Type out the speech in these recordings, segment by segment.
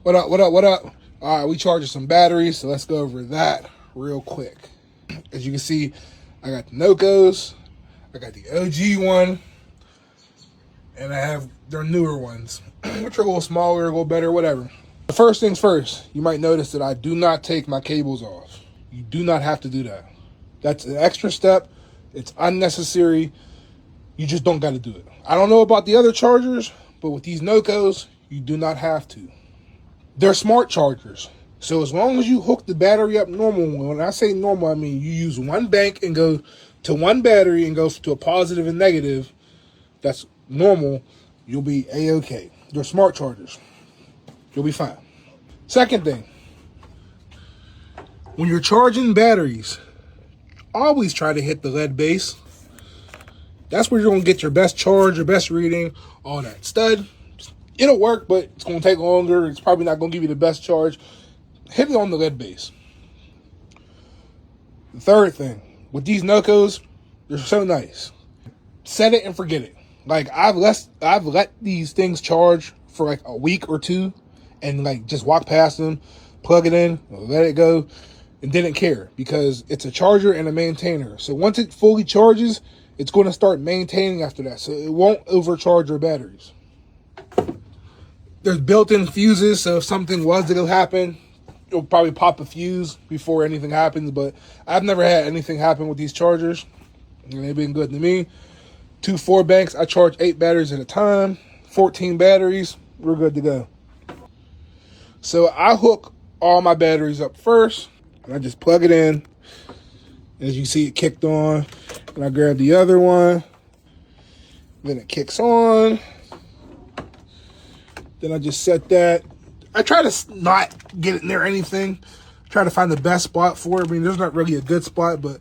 What up, what up, what up? All right, we charging some batteries, so let's go over that real quick. As you can see, I got the Nocos, I got the OG one, and I have their newer ones, which are a little smaller, a little better, whatever. The first things first, you might notice that I do not take my cables off. You do not have to do that. That's an extra step. It's unnecessary. You just don't got to do it. I don't know about the other chargers, but with these Nocos, you do not have to. They're smart chargers. So as long as you hook the battery up normal, when I say normal, I mean you use one bank and go to one battery and go to a positive and negative, that's normal, you'll be A-okay. They're smart chargers. You'll be fine. Second thing, when you're charging batteries, always try to hit the lead base. That's where you're going to get your best charge, your best reading, all that. Stud, it'll work, but it's going to take longer. It's probably not going to give you the best charge. Hit it on the lead base. The third thing, with these Nocos, they're so nice. Set it and forget it. Like, I've let these things charge for like a week or two and like just walk past them, plug it in, let it go, and didn't care because it's a charger and a maintainer. So once it fully charges, it's going to start maintaining after that. So it won't overcharge your batteries. There's built-in fuses, so if something was to happen, it'll probably pop a fuse before anything happens, but I've never had anything happen with these chargers, and they've been good to me. 2 4 banks, I charge 8 batteries at a time, 14 batteries, we're good to go. So I hook all my batteries up first, and I just plug it in. As you see, it kicked on, and I grab the other one, then it kicks on. Then I just set that. I try to not get it near anything. Try to find the best spot for it. I mean, there's not really a good spot, but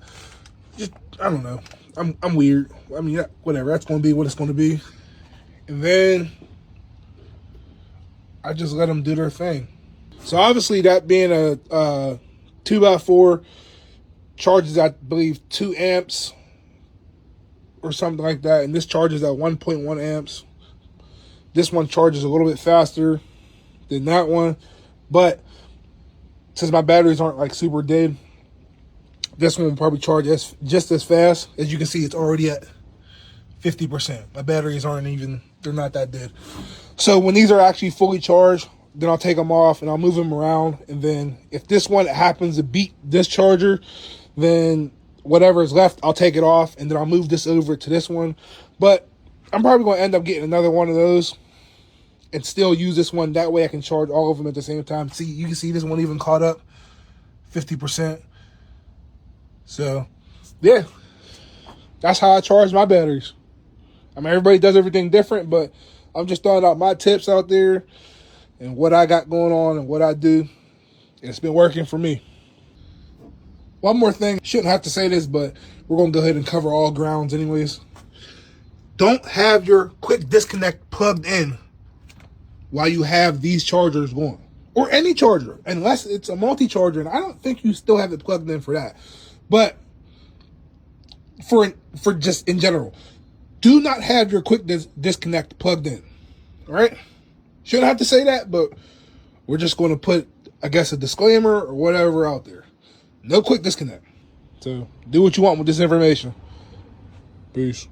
just, I don't know. I'm weird. I mean, whatever. That's going to be what it's going to be. And then I just let them do their thing. So obviously that being a 2x4 charges, I believe, 2 amps or something like that. And this charges at 1.1 amps. This one charges a little bit faster than that one, but since my batteries aren't like super dead, this one will probably charge just as fast. As you can see, it's already at 50%. My batteries aren't even, they're not that dead. So when these are actually fully charged, then I'll take them off and I'll move them around. And then if this one happens to beat this charger, then whatever is left, I'll take it off and then I'll move this over to this one. But I'm probably going to end up getting another one of those and still use this one. That way I can charge all of them at the same time. See, you can see this one even caught up 50%. So, yeah, that's how I charge my batteries. I mean, everybody does everything different, but I'm just throwing out my tips out there and what I got going on and what I do. And it's been working for me. One more thing, shouldn't have to say this, but we're going to go ahead and cover all grounds anyways. Don't have your quick disconnect plugged in while you have these chargers going. Or any charger, unless it's a multi-charger, and I don't think you still have it plugged in for that. But for just in general, do not have your quick disconnect plugged in. All right? Shouldn't have to say that, but we're just going to put, I guess, a disclaimer or whatever out there. No quick disconnect. So do what you want with this information. Peace.